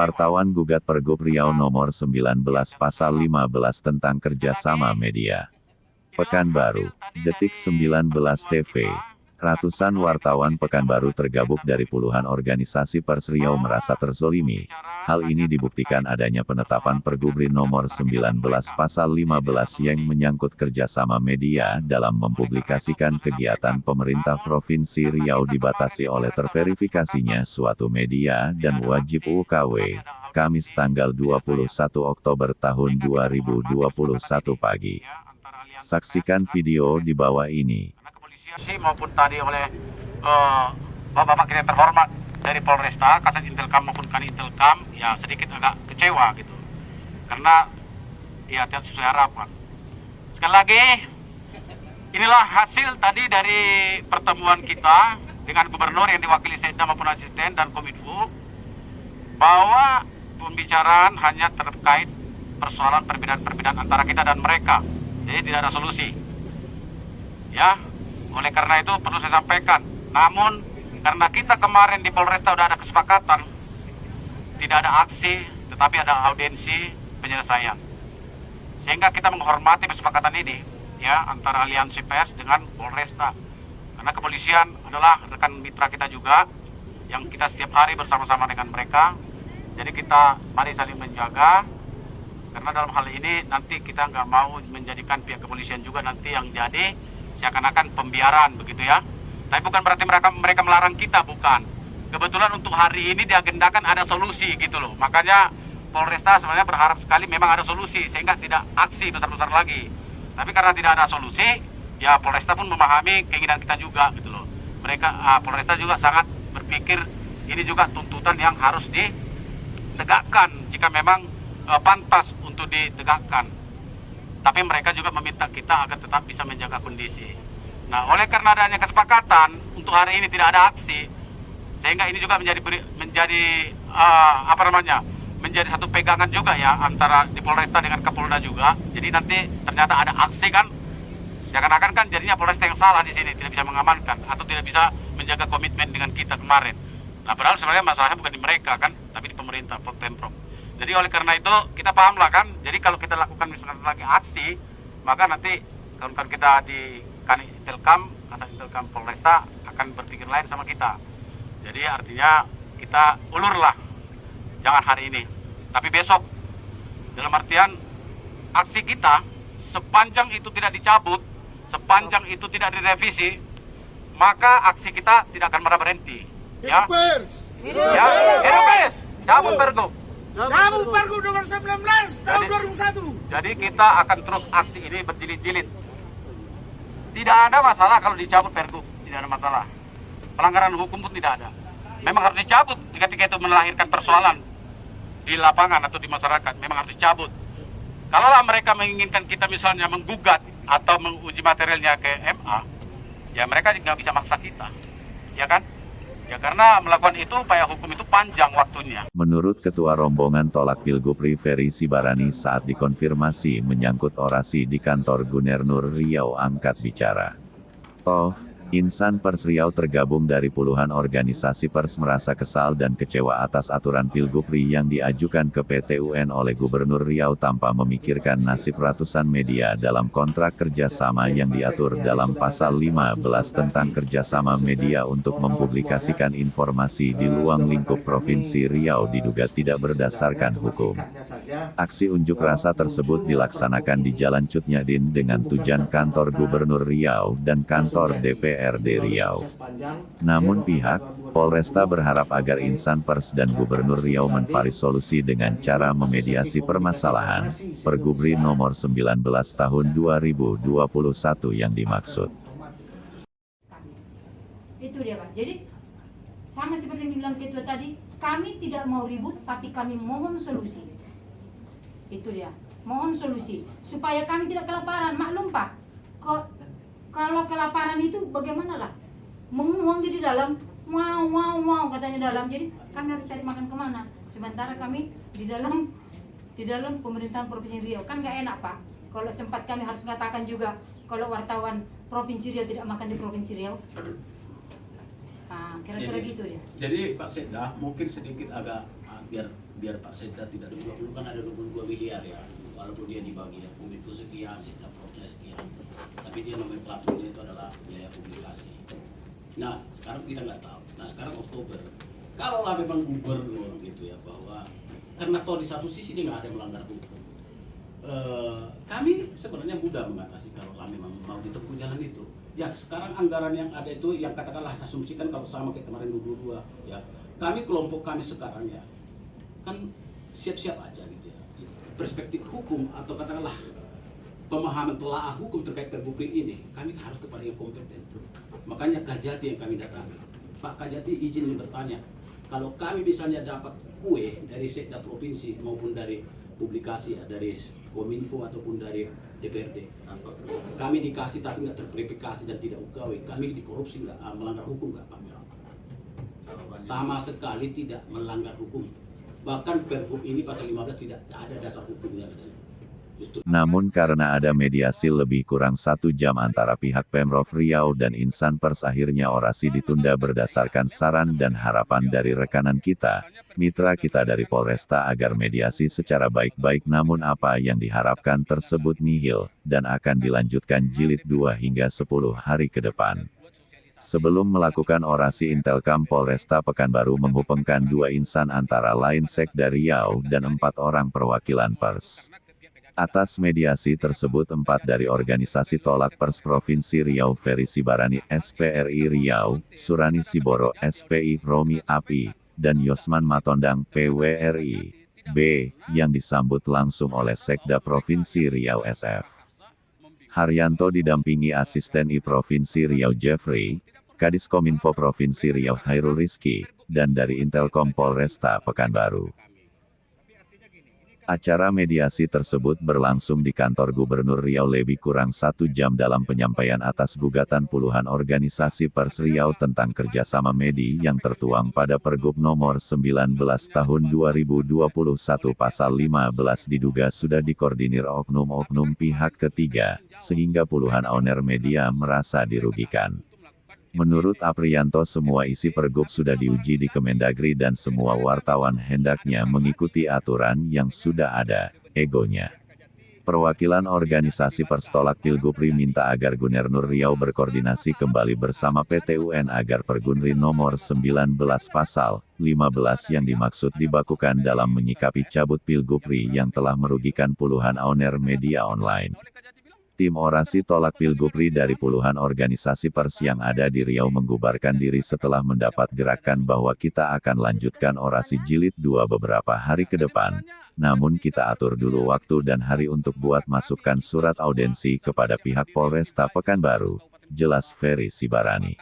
Wartawan gugat Pergub Riau nomor 19 pasal 15 tentang kerjasama media. Pekanbaru, Detik 19 TV. Ratusan wartawan Pekanbaru tergabung dari puluhan organisasi pers Riau merasa terzolimi. Hal ini dibuktikan adanya penetapan Pergub nomor 19 pasal 15 yang menyangkut kerjasama media dalam mempublikasikan kegiatan pemerintah Provinsi Riau dibatasi oleh terverifikasinya suatu media dan wajib UKW. Kamis tanggal 21 Oktober tahun 2021 pagi. Saksikan video di bawah ini. Maupun tadi oleh Bapak Kita terhormat dari Polresta, Kasat Intelkam maupun Kanintelkam, ya sedikit agak kecewa gitu, karena ya tidak sesuai harapan. Sekali lagi, inilah hasil tadi dari pertemuan kita dengan Gubernur yang diwakili Sekda maupun Asisten dan Kominfo, bahwa pembicaraan hanya terkait persoalan perbedaan-perbedaan antara kita dan mereka, jadi tidak ada solusi. Ya. Oleh karena itu perlu saya sampaikan, namun karena kita kemarin di Polresta sudah ada kesepakatan, tidak ada aksi, tetapi ada audiensi penyelesaian. Sehingga kita menghormati kesepakatan ini, ya, antara aliansi pers dengan Polresta. Karena kepolisian adalah rekan mitra kita juga, yang kita setiap hari bersama-sama dengan mereka. Jadi kita mari saling menjaga, karena dalam hal ini nanti kita nggak mau menjadikan pihak kepolisian juga nanti yang jadi seakan-akan pembiaran begitu ya. Tapi bukan berarti mereka melarang kita, bukan. Kebetulan untuk hari ini diagendakan ada solusi gitu loh. Makanya Polresta sebenarnya berharap sekali memang ada solusi sehingga tidak aksi besar-besar lagi. Tapi karena tidak ada solusi, ya Polresta pun memahami keinginan kita juga gitu loh. Polresta juga sangat berpikir ini juga tuntutan yang harus ditegakkan jika memang pantas untuk ditegakkan. Tapi mereka juga meminta kita agar tetap bisa menjaga kondisi. Nah, oleh karena adanya kesepakatan untuk hari ini tidak ada aksi, sehingga ini juga menjadi satu pegangan juga ya antara di Polresta dengan Kapolda juga. Jadi nanti ternyata ada aksi kan, seakan-akan kan jadinya Polresta yang salah di sini, tidak bisa mengamankan atau tidak bisa menjaga komitmen dengan kita kemarin. Nah, padahal sebenarnya masalahnya bukan di mereka kan, tapi di pemerintah Pemprov. Jadi oleh karena itu kita paham lah kan, jadi kalau kita lakukan misalkan lagi aksi, maka nanti kawan-kawan kita di Kanintelkam, Kasat Intelkam Polresta akan berpikir lain sama kita. Jadi artinya kita ulur lah, jangan hari ini, tapi besok. Dalam artian aksi kita sepanjang itu tidak dicabut, sepanjang itu tidak direvisi, maka aksi kita tidak akan pernah berhenti. Ya, cabut Pergub. Cabut Pergub nomor 19 tahun 2001. Jadi kita akan terus aksi ini berjilid-jilid. Tidak ada masalah kalau dicabut Pergub, tidak ada masalah. Pelanggaran hukum pun tidak ada. Memang harus dicabut ketika itu melahirkan persoalan di lapangan atau di masyarakat, memang harus dicabut. Kalaulah mereka menginginkan kita misalnya menggugat atau menguji materialnya ke MA, ya mereka nggak bisa maksa kita, ya kan? Ya karena melakukan itu upaya hukum itu panjang waktunya. Menurut Ketua Rombongan Tolak Pilgub Ferry Sibarani saat dikonfirmasi menyangkut orasi di kantor Gubernur Riau angkat bicara. Insan Pers Riau tergabung dari puluhan organisasi pers merasa kesal dan kecewa atas aturan Pilgub yang diajukan ke PT UN oleh Gubernur Riau tanpa memikirkan nasib ratusan media dalam kontrak kerjasama yang diatur dalam pasal 15 tentang kerjasama media untuk mempublikasikan informasi di luar lingkup Provinsi Riau diduga tidak berdasarkan hukum. Aksi unjuk rasa tersebut dilaksanakan di Jalan Cut Nyadin dengan tujuan kantor Gubernur Riau dan kantor DPRD Riau. Namun pihak Polresta berharap agar insan pers dan Gubernur Riau mencari solusi dengan cara memediasi permasalahan Pergub nomor 19 tahun 2021 yang dimaksud. Itu dia Pak. Jadi sama seperti yang dibilang Ketua tadi, kami tidak mau ribut tapi kami mohon solusi. Itu dia, mohon solusi supaya kami tidak kelaparan. Maklum Pak, kalau kelaparan itu bagaimana lah? Menguang di dalam, wow katanya dalam. Jadi kami harus cari makan kemana? Sementara kami di dalam pemerintahan Provinsi Riau kan nggak enak Pak. Kalau sempat kami harus mengatakan juga kalau wartawan Provinsi Riau tidak makan di Provinsi Riau. Nah, kira-kira gitu ya. Jadi Pak Sekda mungkin sedikit agak biar biar Pak Sekda tidak dulu kan ada 22 miliar ya, walaupun dia dibagi ya Kominfo sekian, Sekda Protnya sekian, tapi dia nomenklaturnya itu adalah biaya publikasi. Nah sekarang kita nggak tahu. Nah sekarang Oktober, kalaulah memang gubernur gitu ya, bahwa karena toh di satu sisi dia nggak ada melanggar hukum, kami sebenarnya mudah mengatasi kalau memang mau ditempuh jalan itu. Ya sekarang anggaran yang ada itu yang katakanlah asumsikan kalau sama kayak kemarin 22 ya, kami kelompok kami sekarang ya kan siap-siap aja gitu ya, perspektif hukum atau katakanlah pemahaman telaah hukum terkait Pergub ini kami harus kepada yang kompeten. Makanya Kajati yang kami datangi. Pak Kajati izin bertanya, kalau kami misalnya dapat kue dari Sekda Provinsi maupun dari publikasi ya, dari Kominfo ataupun dari DPRD, kami dikasih tapi nggak terverifikasi dan tidak ugawi, kami dikorupsi nggak, melanggar hukum nggak Pak? Sama sekali tidak melanggar hukum. Bahkan Pergub ini pasal 15 tidak ada dasar hukumnya. Justru. Namun karena ada mediasi lebih kurang 1 jam antara pihak Pemprov Riau dan insan pers, akhirnya orasi ditunda berdasarkan saran dan harapan dari rekanan kita, mitra kita dari Polresta agar mediasi secara baik-baik, namun apa yang diharapkan tersebut nihil, dan akan dilanjutkan jilid 2 hingga 10 hari ke depan. Sebelum melakukan orasi, Intelkam Polresta Pekanbaru menghubungkan 2 insan antara lain Sekda Riau dan 4 orang perwakilan pers. Atas mediasi tersebut 4 dari organisasi tolak pers Provinsi Riau, Ferry Sibarani, SPRI Riau, Surani Siboro, SPI, Romi Api, dan Yosman Matondang, PWRI, B, yang disambut langsung oleh Sekda Provinsi Riau SF Haryanto didampingi Asisten I Provinsi Riau Jeffrey, Kadis Kominfo Provinsi Riau Hairul Rizky, dan dari Intelkom Polresta Pekanbaru. Acara mediasi tersebut berlangsung di kantor Gubernur Riau lebih kurang 1 jam dalam penyampaian atas gugatan puluhan organisasi pers Riau tentang kerjasama medi yang tertuang pada Pergub nomor 19 tahun 2021 pasal 15 diduga sudah dikoordinir oknum-oknum pihak ketiga, sehingga puluhan owner media merasa dirugikan. Menurut Aprianto, semua isi Pergub sudah diuji di Kemendagri dan semua wartawan hendaknya mengikuti aturan yang sudah ada, egonya. Perwakilan organisasi pers tolak Pilgubri minta agar Gubernur Riau berkoordinasi kembali bersama PT UN agar Pergunri nomor 19 pasal 15 yang dimaksud dibakukan dalam menyikapi cabut Pilgubri yang telah merugikan puluhan owner media online. Tim orasi tolak Pilgubri dari puluhan organisasi pers yang ada di Riau membubarkan diri setelah mendapat gerakan bahwa kita akan lanjutkan orasi jilid 2 beberapa hari ke depan. Namun kita atur dulu waktu dan hari untuk buat masukkan surat audensi kepada pihak Polresta Pekanbaru, jelas Ferry Sibarani.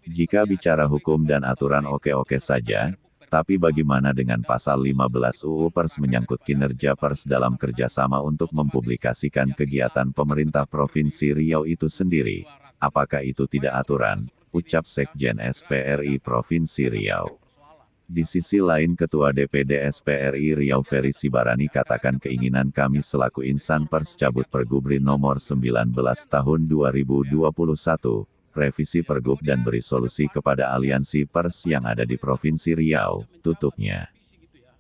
Jika bicara hukum dan aturan oke-oke saja, tapi bagaimana dengan pasal 15 UU Pers menyangkut kinerja pers dalam kerjasama untuk mempublikasikan kegiatan pemerintah Provinsi Riau itu sendiri? Apakah itu tidak aturan? Ucap Sekjen SPRI Provinsi Riau. Di sisi lain, Ketua DPD SPRI Riau Ferry Sibarani katakan keinginan kami selaku insan pers cabut Pergubri nomor 19 tahun 2021, revisi Pergub dan beri solusi kepada aliansi pers yang ada di Provinsi Riau, tutupnya.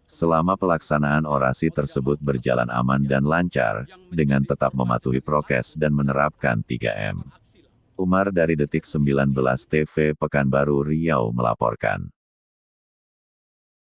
Selama pelaksanaan orasi tersebut berjalan aman dan lancar, dengan tetap mematuhi prokes dan menerapkan 3M. Umar dari Detik 19 TV Pekanbaru Riau melaporkan.